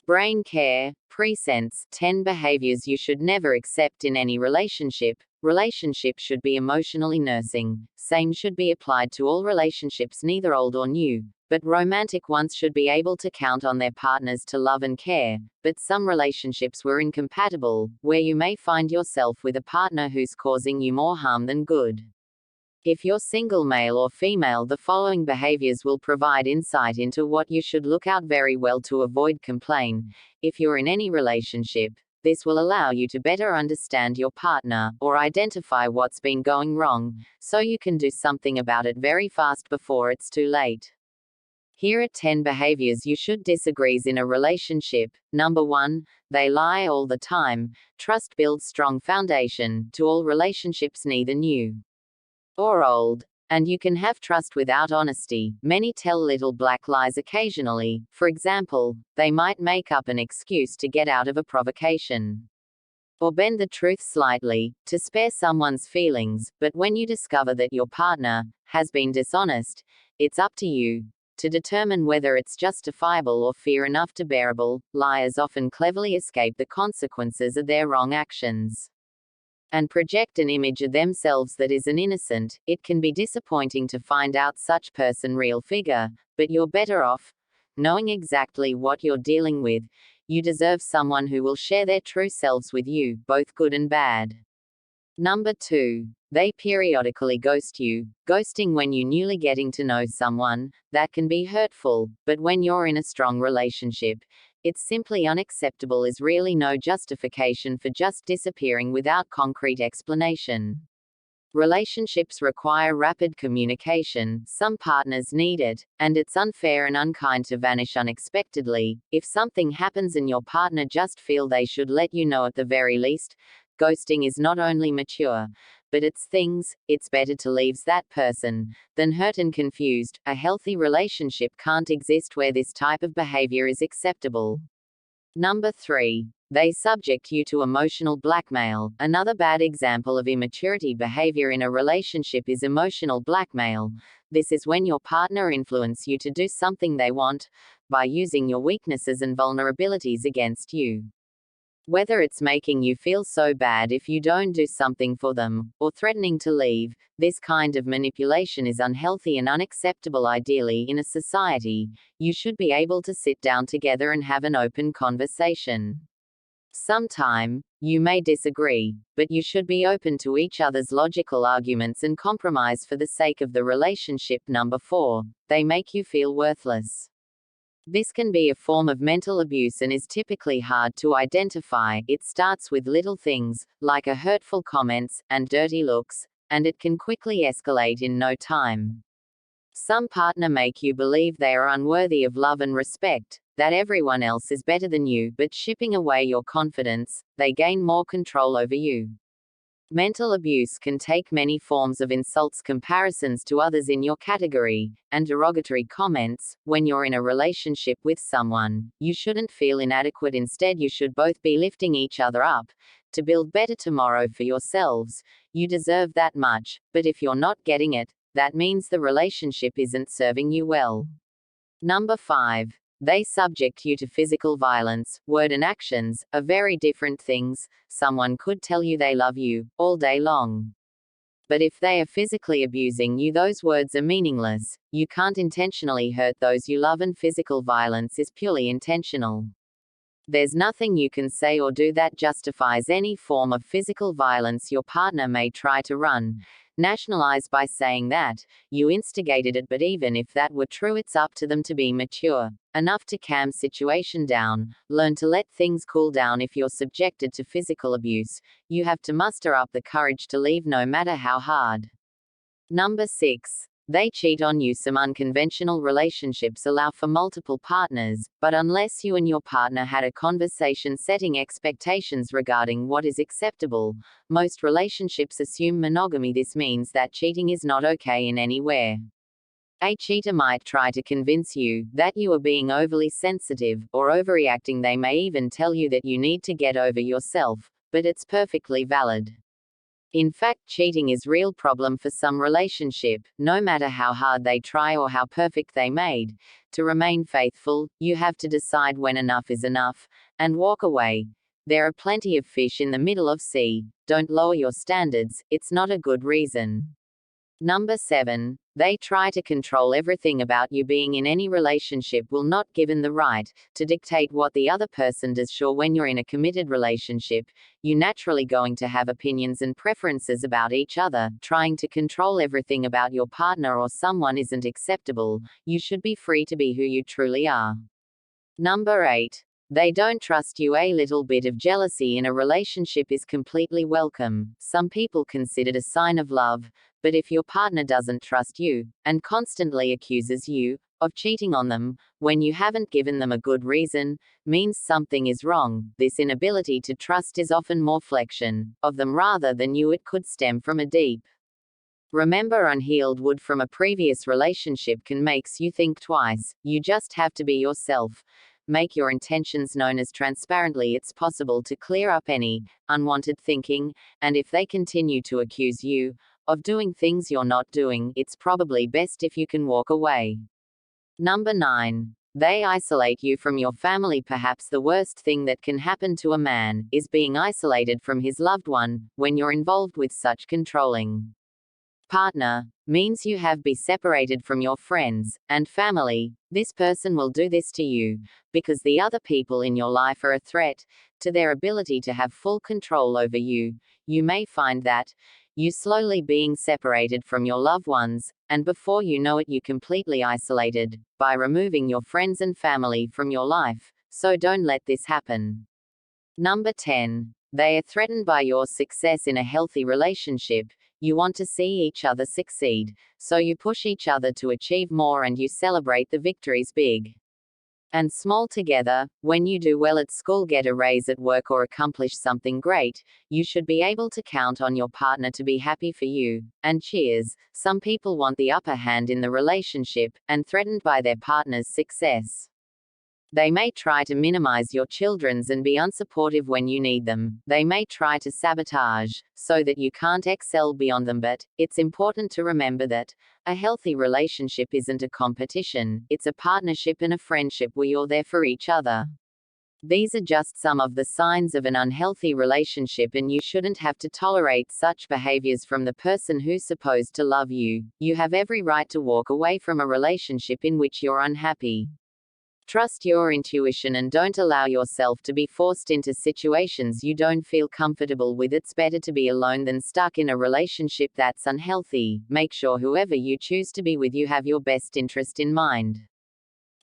Brain care, presents 10 behaviors you should never accept in any relationship. Relationship should be emotionally nursing. Same should be applied to all relationships, neither old or new. But romantic ones should be able to count on their partners to love and care. But some relationships were incompatible, where you may find yourself with a partner who's causing you more harm than good. If you're single, male or female, the following behaviors will provide insight into what you should look out very well to avoid. Complain. If you're in any relationship, this will allow you to better understand your partner, or identify what's been going wrong, so you can do something about it very fast before it's too late. Here are 10 behaviors you should disagree in a relationship. Number 1, they lie all the time. Trust builds strong foundation to all relationships, neither new or old. And you can have trust without honesty. Many tell little black lies occasionally. For example, they might make up an excuse to get out of a provocation, or bend the truth slightly, to spare someone's feelings. But when you discover that your partner has been dishonest, it's up to you to determine whether it's justifiable or fair enough to bearable. Liars often cleverly escape the consequences of their wrong actions and project an image of themselves that isn't innocent. It can be disappointing to find out such person real figure, but you're better off knowing exactly what you're dealing with. You deserve someone who will share their true selves with you, both good and bad. Number 2, they periodically ghost you. Ghosting when you're newly getting to know someone, that can be hurtful, but when you're in a strong relationship, it's simply unacceptable. Is really no justification for just disappearing without concrete explanation. Relationships require rapid communication. Some partners need it, and it's unfair and unkind to vanish unexpectedly. If something happens and your partner just feel they should let you know at the very least, ghosting is not only mature, but it's better to leave that person than hurt and confused. A healthy relationship can't exist where this type of behavior is acceptable. Number 3, they subject you to emotional blackmail. Another bad example of immaturity behavior in a relationship is emotional blackmail. This is when your partner influences you to do something they want, by using your weaknesses and vulnerabilities against you. Whether it's making you feel so bad if you don't do something for them, or threatening to leave, this kind of manipulation is unhealthy and unacceptable. Ideally, in a society, you should be able to sit down together and have an open conversation. Sometime, you may disagree, but you should be open to each other's logical arguments and compromise for the sake of the relationship. Number 4, they make you feel worthless. This can be a form of mental abuse and is typically hard to identify. It starts with little things, like a hurtful comments, and dirty looks, and it can quickly escalate in no time. Some partner make you believe they are unworthy of love and respect, that everyone else is better than you, but shipping away your confidence, they gain more control over you. Mental abuse can take many forms of insults, comparisons to others in your category, and derogatory comments. When you're in a relationship with someone, you shouldn't feel inadequate. Instead, you should both be lifting each other up to build better tomorrow for yourselves. You deserve that much, but if you're not getting it, that means the relationship isn't serving you well. Number 5, they subject you to physical violence. Word and actions are very different things. Someone could tell you they love you all day long, but if they are physically abusing you, those words are meaningless. You can't intentionally hurt those you love, and physical violence is purely intentional. There's nothing you can say or do that justifies any form of physical violence. Your partner may try to nationalize by saying that you instigated it, but even if that were true, it's up to them to be mature enough to calm situation down. Learn to let things cool down. If you're subjected to physical abuse, you have to muster up the courage to leave, no matter how hard. Number 6, they cheat on you. Some unconventional relationships allow for multiple partners, but unless you and your partner had a conversation setting expectations regarding what is acceptable, most relationships assume monogamy. This means that cheating is not okay in anywhere. A cheater might try to convince you that you are being overly sensitive or overreacting. They may even tell you that you need to get over yourself, but it's perfectly valid. In fact, cheating is real problem for some relationship, no matter how hard they try or how perfect they made. To remain faithful, you have to decide when enough is enough, and walk away. There are plenty of fish in the middle of sea. Don't lower your standards, it's not a good reason. Number 7. They try to control everything about you. Being in any relationship will not given the right to dictate what the other person does. Sure, when you're in a committed relationship, you naturally going to have opinions and preferences about each other. Trying to control everything about your partner or someone isn't acceptable. You should be free to be who you truly are. Number 8. They don't trust you. A little bit of jealousy in a relationship is completely welcome. Some people consider it a sign of love, but if your partner doesn't trust you, and constantly accuses you of cheating on them, when you haven't given them a good reason, means something is wrong. This inability to trust is often more reflection of them rather than you. It could stem from a deep remember unhealed wound from a previous relationship can makes you think twice. You just have to be yourself. Make your intentions known as transparently it's possible to clear up any unwanted thinking, and if they continue to accuse you of doing things you're not doing, it's probably best if you can walk away. Number 9. They isolate you from your family. Perhaps the worst thing that can happen to a man is being isolated from his loved one. When you're involved with such controlling partner, means you have be separated from your friends and family. This person will do this to you because the other people in your life are a threat to their ability to have full control over you. You may find that you slowly being separated from your loved ones, and before you know it, you completely isolated by removing your friends and family from your life. So don't let this happen. Number 10. They are threatened by your success. In a healthy relationship, you want to see each other succeed, so you push each other to achieve more and you celebrate the victories, big and small, together. When you do well at school, get a raise at work, or accomplish something great, you should be able to count on your partner to be happy for you. And cheers. Some people want the upper hand in the relationship and threatened by their partner's success. They may try to minimize your children's and be unsupportive when you need them. They may try to sabotage so that you can't excel beyond them, but it's important to remember that a healthy relationship isn't a competition, it's a partnership and a friendship where you're there for each other. These are just some of the signs of an unhealthy relationship, and you shouldn't have to tolerate such behaviors from the person who's supposed to love you. You have every right to walk away from a relationship in which you're unhappy. Trust your intuition and don't allow yourself to be forced into situations you don't feel comfortable with. It's better to be alone than stuck in a relationship that's unhealthy. Make sure whoever you choose to be with, you have your best interest in mind.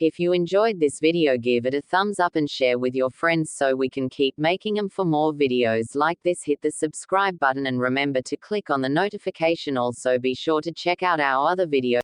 If you enjoyed this video, give it a thumbs up and share with your friends so we can keep making them. For more videos like this, hit the subscribe button and remember to click on the notification. Also, be sure to check out our other videos.